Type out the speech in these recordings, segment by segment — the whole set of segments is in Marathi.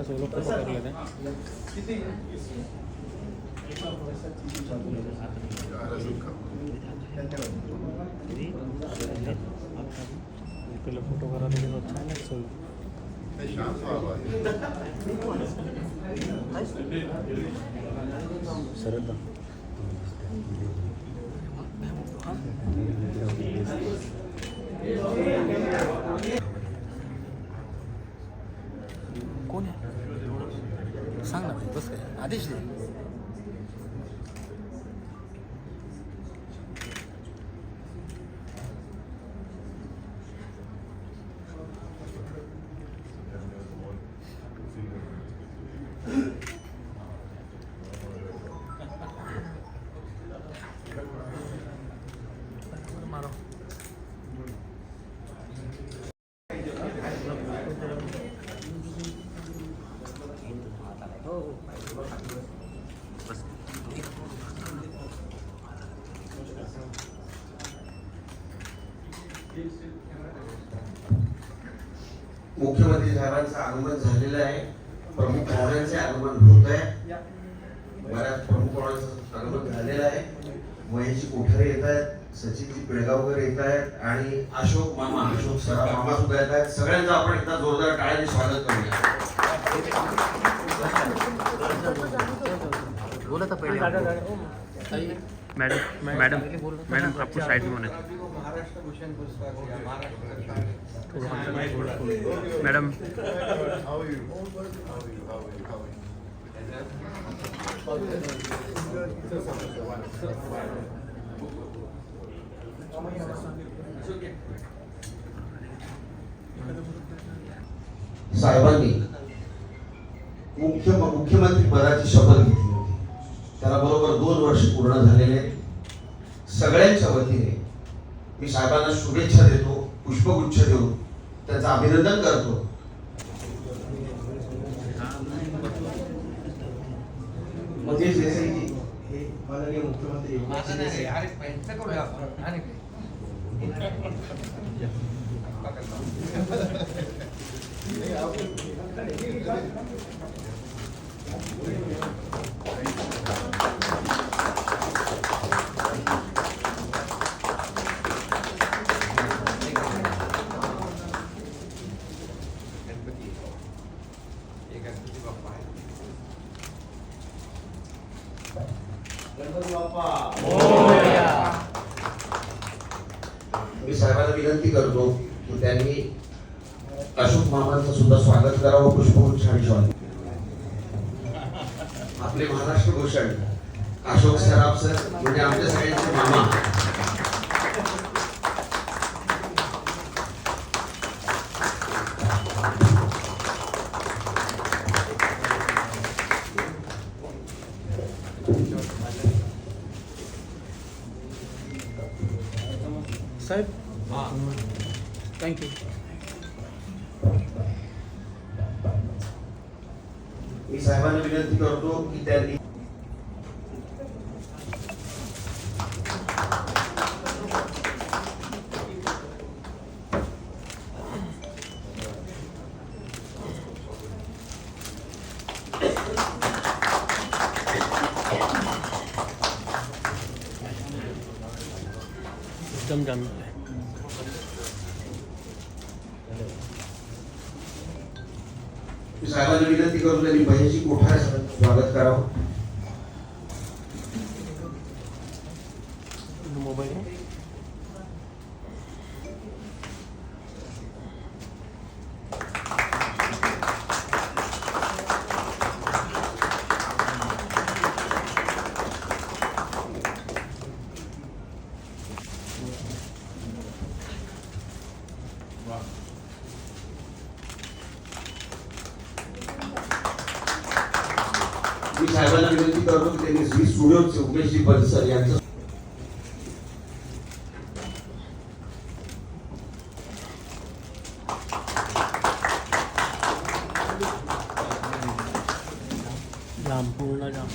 सोलो फोटो कर लेते हैं. पहले फोटो करा देंगे तो अच्छा है ना. सोलो सरल कोण आहे सांग ना भाई. बस काय आदेश दे. मुख्यमंत्री साहेबांचं आगमन झालेलं आहे. प्रमुख पाहुण्यांचे आगमन होत आहे. बऱ्याच प्रमुख पाहुण्यांचं आगमन झालेलं आहे. महेशजी कोठारे येत आहेत, सचिनजी पिळगावकर येत आहेत आणि अशोक सराफ मामा सुद्धा येत आहेत. सगळ्यांचं आपण एकदा जोरदार टाळ्यांनी स्वागत करूया. बोला था पहले मैडम मैडम मैडम आपको साइड में होना है. महाराष्ट्र भूषण पुरस्कार मैडम साहेबांनी मुख्यमंत्री पदाची शपथ घेतली होती. त्याला बरोबर 2 वर्ष पूर्ण झालेले. सगळ्यांच्या वतीने मी साहेबांना शुभेच्छा देतो, पुष्पगुच्छ देऊन त्यांचं अभिनंदन करतो. मुझे जैसे की हे माननीय मुख्यमंत्री मी साहेबांना विनंती करतो की त्यांनी अशोक मामांचं सुद्धा स्वागत करावं पुष्पगुच्छ आणि स्वागत. आपले महाराष्ट्र भूषण अशोक सराफ सर म्हणजे आमच्या सगळ्यांचे मामा. साहेब थँक्यू. मी साहेबांना विनंती करतो की त्यांनी एकदम जाम साहेबांना विनंती करतो त्यांनी महेशजी कोठारे स्वागत करावं. मोबाईल मी साहेबांना विनंती करतो की त्यांनी झी स्टुडिओचे उमेशजी परिसर यांचं जाम पूर्ण जाम.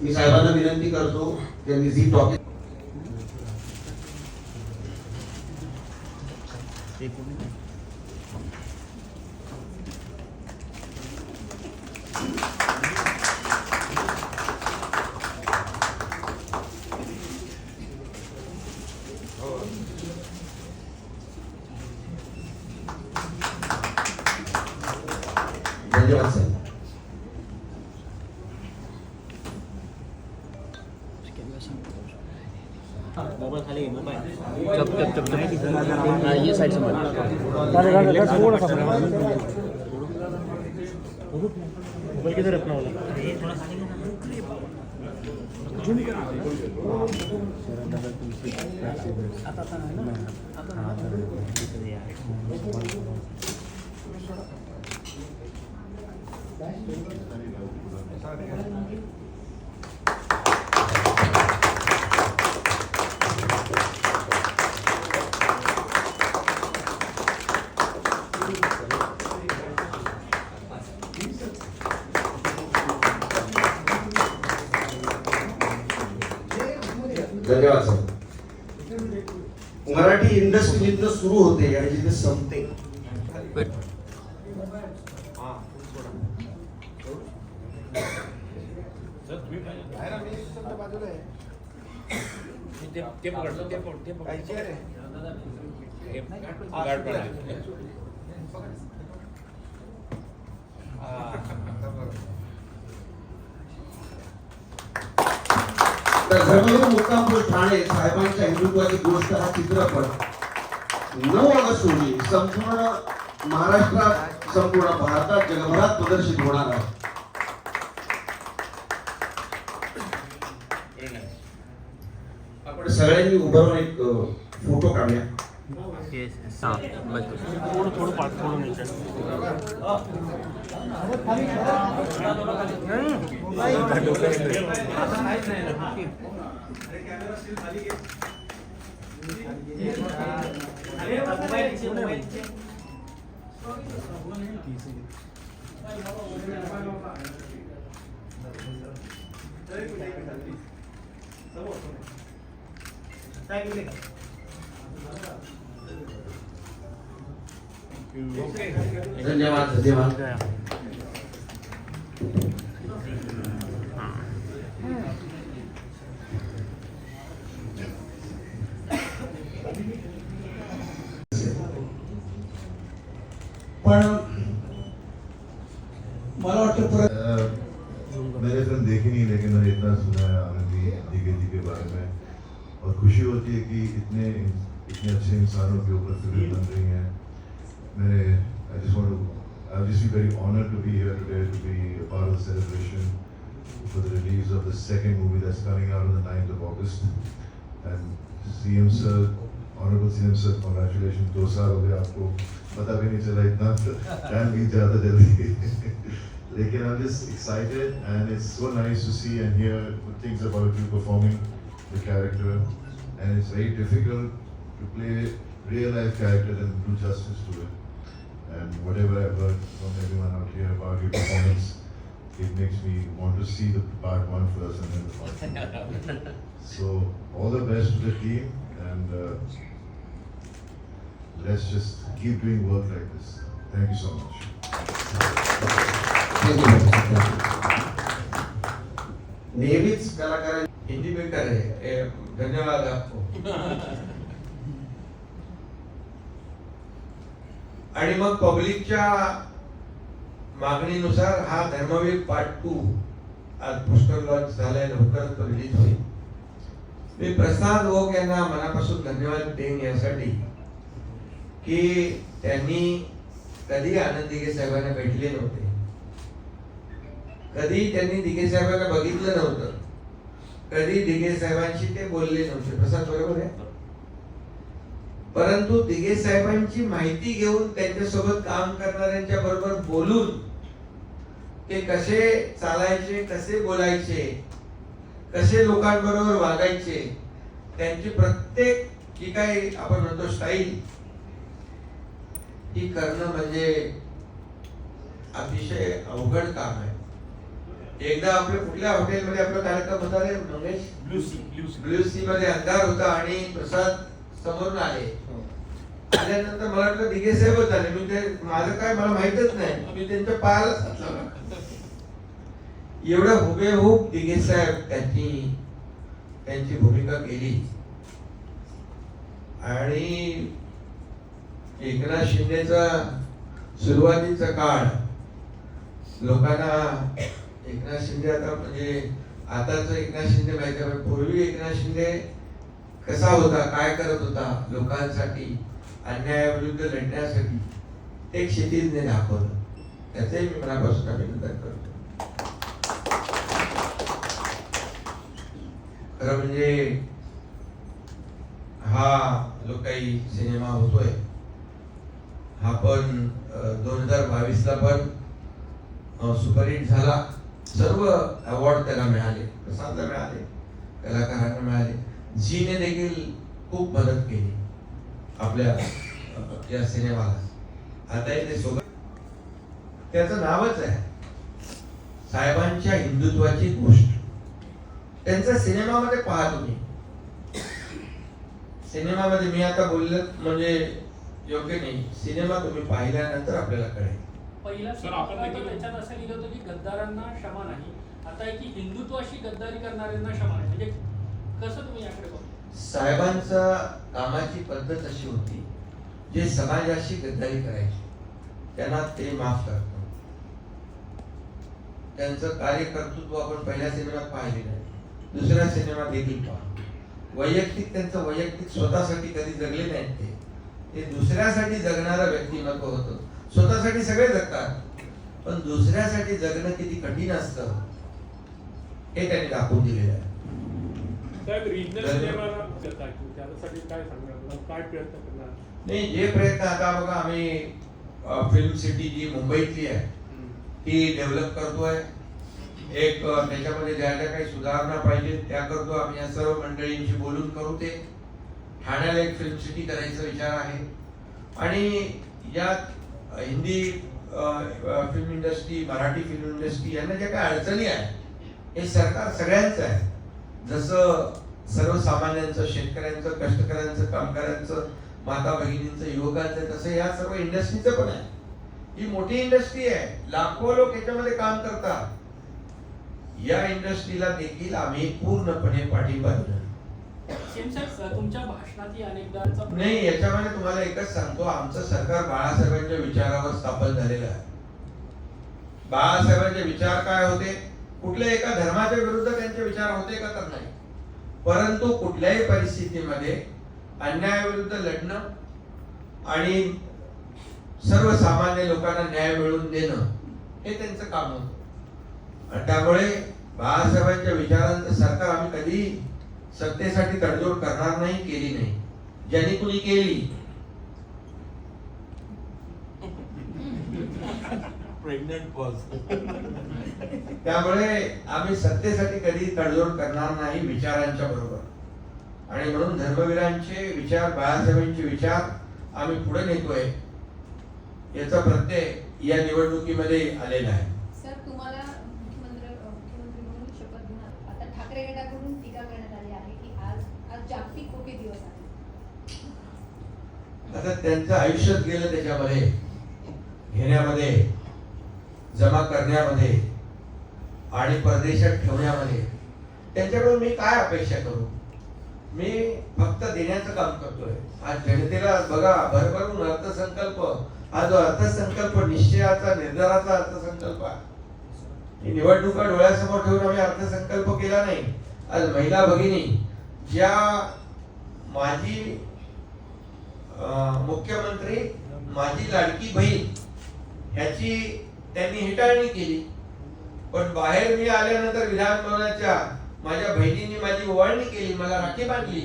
मी साहेबांना विनंती करतो त्यांनी जी टॉपिक धन्यवाद साहेब. ये साइड से मोबाइल किधर अपना वाला धन्यवाद साहेब. मराठी इंडस्ट्री जिथं सुरू होते आणि जिथे संपते तर धर्मवीर मुक्कामपूर ठाणे साहेबांच्या हिंदुत्वाची गोष्ट हा चित्रपट 9 ऑगस्ट रोजी संपूर्ण महाराष्ट्रात संपूर्ण भारतात जगभरात प्रदर्शित होणार आहे. आपण सगळ्यांनी उभं राहून एक फोटो काढूया. थोडं थोडं पाठ थोडं नीचे धन्यवाद धन्यवाद. पण मला वाटतं मैंने फिल्म देखी नहीं लेकिन मैंने इतना सुना है आनंदी जी के बारे में और खुशी होती है कि इतने अच्छे इंसानों के ऊपर फिल्म बन रही हैं. मैंने I just be very honoured to be here today to be a part of the celebration for the release of the second movie that's coming out on the 9th of August and CM sir honourable CM sir congratulation. 2 साल हो गए आपको पता भी नहीं चला इतना टाइम बीत जाता जल्दी. लेकिन I'm just excited and it's so nice to see and hear good things about you performing the character, and it's very difficult to play real life characters and do justice to it. And whatever I've heard from everyone out here about your performance, it makes me want to see the part 1 first and then the part 2. So all the best to the team and let's just keep doing work like this. Thank you so much. नेहमीच कलाकार हिंदी में कर रहे हैं. धन्यवाद आपको. आणि मग पब्लिकच्या मागणीनुसार हा धर्मवीर पार्ट 2 आज पोस्टर लॉन्च झालाय. लवकरच तो रिलीज होईल. मी प्रसाद ओक यांना मनापासून धन्यवाद देईन यासाठी की त्यांनी कधी आनंद दिघे साहेबांना भेटले नव्हते, कधी त्यांनी दिघे साहेबांना बघितलं नव्हतं, कधी दिघे साहेबांशी ते बोलले नव्हते. प्रसाद बरोबर आहे. परंतु दिघे साहेबांची माहिती घेऊन त्यांच्यासोबत काम करणाऱ्यांच्या बरोबर बोलून ते कसे चालायचे, कसे बोलायचे, कसे लोकांबरोबर वागायचे, त्यांची प्रत्येक जी काही आपण म्हणतो स्टाईल ही करणं म्हणजे अतिशय अवघड काम आहे. एकदा आपल्या कुठल्या हॉटेलमध्ये आपला कार्यक्रम होता रे मंगेश? ब्लू सी मध्ये अंधार होता आणि प्रसाद समोरून आले. आल्यानंतर मला वाटलं दिघे साहेबच आले. मी ते माझं काय मला माहितच नाही, मी त्यांच्या पायालाच हात लावला. एवढं हुबेहूब दिघे साहेब त्यांची भूमिका केली. आणि एकनाथ शिंदेचा सुरुवातीचा काळ लोकांना, एकनाथ शिंदे आता म्हणजे आताच एकनाथ शिंदे माहिती आहे, पूर्वी एकनाथ शिंदे कसा होता, काय करत होता लोकांसाठी, अन्यायाविरुद्ध लढण्यासाठी, ते क्षितिजने दाखवलं. त्याचे मी मनापासून अभिनंदन करतो. खरं म्हणजे हा जो काही सिनेमा होतोय हा पण 2022 ला पण सुपरहिट झाला. सर्व अवॉर्ड त्याला मिळाले, प्रसादला मिळाले, कलाकारांना मिळाले. झीने देखील खूप मदत केली आपल्या या सिनेमाला. आता ते सोबत त्याचं नावच आहे साहेबांच्या हिंदुत्वाची गोष्ट. त्यांचा सिनेमामध्ये पहा तुम्ही, सिनेमामध्ये मी आता बोललं म्हणजे योग्य नाही, सिनेमा तुम्ही पाहिल्यानंतर आपल्याला कळेल. पहिला त्याच्यात असं लिहिलं होतं की गद्दारांना क्षमा नाही, आता आहे की हिंदुत्वाशी गद्दारी करणाऱ्यांना क्षमा नाही. म्हणजे कसं तुम्ही याकडे बघता? साहेबांचा कामाची पद्धत अशी होती, जे समाजाशी गद्दारी करायचे त्यांना ते माफ करतो. त्यांचं कार्यकर्तृत्व आपण पहिल्या सिनेमात पाहिले नाही, दुसऱ्या सिनेमात देखील पहा. वैयक्तिक त्यांचं वैयक्तिक स्वतःसाठी कधी जगले नाहीत. ते दुसऱ्यासाठी जगणारं व्यक्तिमत्व होतं. स्वतःसाठी सगळे जगतात, पण दुसऱ्यासाठी जगणं किती कठीण असतं हे त्यांनी दाखवून दिलेलं आहे. नाही, जे प्रयत्न आता बघा आम्ही फिल्म सिटी जी मुंबईतली आहे ती डेव्हलप करतोय. एक त्याच्यामध्ये ज्या ज्या काही सुधारणा पाहिजे त्या करतो आम्ही. या सर्व मंडळींशी बोलून करू. ते ठाण्याला एक फिल्म सिटी करायचा विचार आहे. आणि यात Hindi film industry, Marathi film industry यांना ज्या काही अडचणी आहेत हे सरकार सगळ्यांचं आहे. जसं सर्वसामान्यांचं, शेतकऱ्यांचं, कष्टकऱ्यांचं, कामगारांचं, माता भगिनींचं, युवकांचं, तसं या सर्व इंडस्ट्रीचं पण आहे. ही मोठी इंडस्ट्री आहे, लाखो लोक याच्यामध्ये काम करतात. या इंडस्ट्रीला देखील आम्ही पूर्णपणे पाठिंबा देणार. तुमच्या भाषणात अनेकदा नाही, याच्यामध्ये तुम्हाला एकच सांगतो, आमचं सरकार बाळासाहेबांच्या विचारावर स्थापन झालेलं आहे. बाळासाहेबांचे विचार काय होते? कुठल्या एका धर्माच्या विरुद्ध त्यांचे विचार होते का? तर नाही. परंतु कुठल्याही परिस्थितीमध्ये अन्यायाविरुद्ध लढणं आणि सर्वसामान्य लोकांना न्याय मिळवून देणं हे त्यांचं काम होतं. त्यामुळे बाळासाहेबांच्या विचारांचं सरकार आम्ही कधी सत्तेसाठी तडजोड करणार नाही, केली नाही. ज्यांनी कुणी केली त्यामुळे आम्ही सत्तेसाठी कधी तडजोड करणार नाही विचारांच्या बरोबर. आणि म्हणून धर्मवीरांचे विचार, बाळासाहेबांचे विचार आम्ही पुढे नेतोय. याचा प्रत्यय या निवडणुकीमध्ये आलेला आहे. सर, तुम्हाला मुख्यमंत्री म्हणून शपथ घेणार. आता ठाकरे गटाकडून टीका करण्यात आली आहे की आज जागतिक कोटी दिवस आहे. आता त्यांचं आयुष्यच गेलं त्याच्यामध्ये, घेण्यामध्ये, जमा करण्यामध्ये आणि परदेशात ठेवण्यामध्ये. त्यांच्याकडून मी काय अपेक्षा करू? मी फक्त देण्याचं काम करतोय. आज जनतेला बघा, भरभरून अर्थसंकल्प, हा जो अर्थसंकल्प निश्चयाचा, निर्धाराचा अर्थसंकल्प आहे. निवडणुका डोळ्यासमोर ठेवून आम्ही अर्थसंकल्प केला नाही. आज महिला भगिनी, ज्या माजी मुख्यमंत्री, माझी लाडकी बहीण ह्याची त्यांनी हेटाळणी केली, पण बाहेर मी आल्यानंतर विधान भवनाच्या माझ्या बहिणींनी माझी ओवाळणी केली, मला राखी बांधली.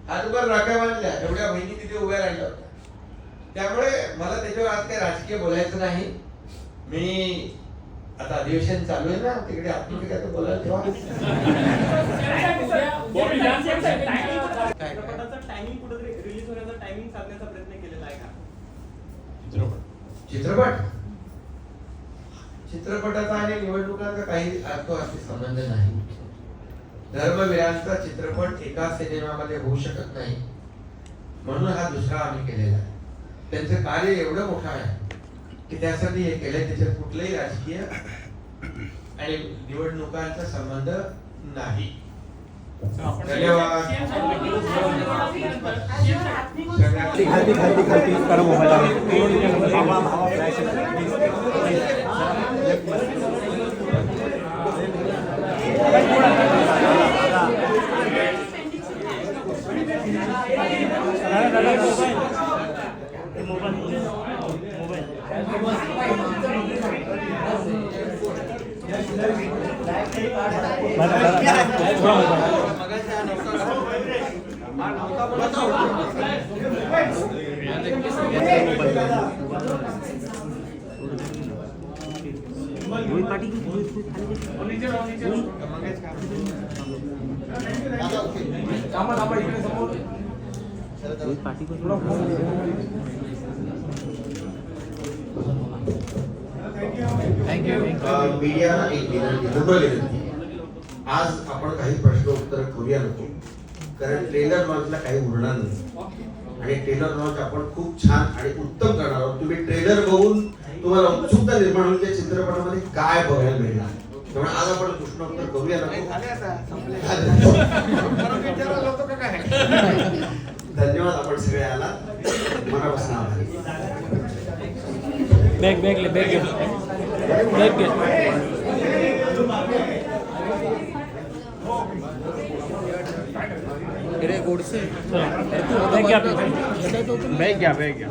हातभर राख्या बांधल्या, एवढ्या बहिणी तिथे उभ्या राहिल्या होत्या. त्यामुळे मला त्याच्यावर आज काही राजकीय बोलायचं नाही. मी आता अधिवेशन चालू आहे ना, तिकडे आपण काय तर बोलायला तेव्हा टायमिंग कुठेतरी रिलीज होण्याचा टायमिंग साधण्याचा प्रयत्न केलेला आहे का? चित्रपट चित्रपटाचा आणि निवडणुकांचा काही अर्थाशी संबंध नाही. धर्मवीरांचा चित्रपट एका सिनेमामध्ये होऊ शकत नाही, म्हणून हा दुसरा आम्ही केलेला आहे. त्यांचं कार्य एवढं मोठं आहे की त्यासाठी हे केलंय. त्याच्यात कुठलंही राजकीय आणि निवडणुकांचा संबंध नाही. धन्यवाद. मीडियाला एक विनंती, नम्र विनंती. आज आपण काही प्रश्न उत्तर करूया नको, कारण ट्रेलर लॉन्चला काही उरणार नाही आणि ट्रेलर लॉन्च आपण खूप छान आणि उत्तम करणार आहोत. तुम्ही ट्रेलर बघून तुम्हाला उत्सुकता निर्माण होईल त्या चित्रपटामध्ये काय बघायला मिळणार. त्यामुळे आज आपण प्रश्नोत्तर करूया नको. धन्यवाद, आपण सगळे आला, मनापासून आभारी. बॅग घे बॅग घे. अरे गोडसे बॅग घ्या.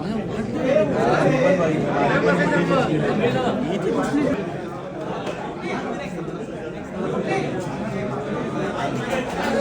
Thank you.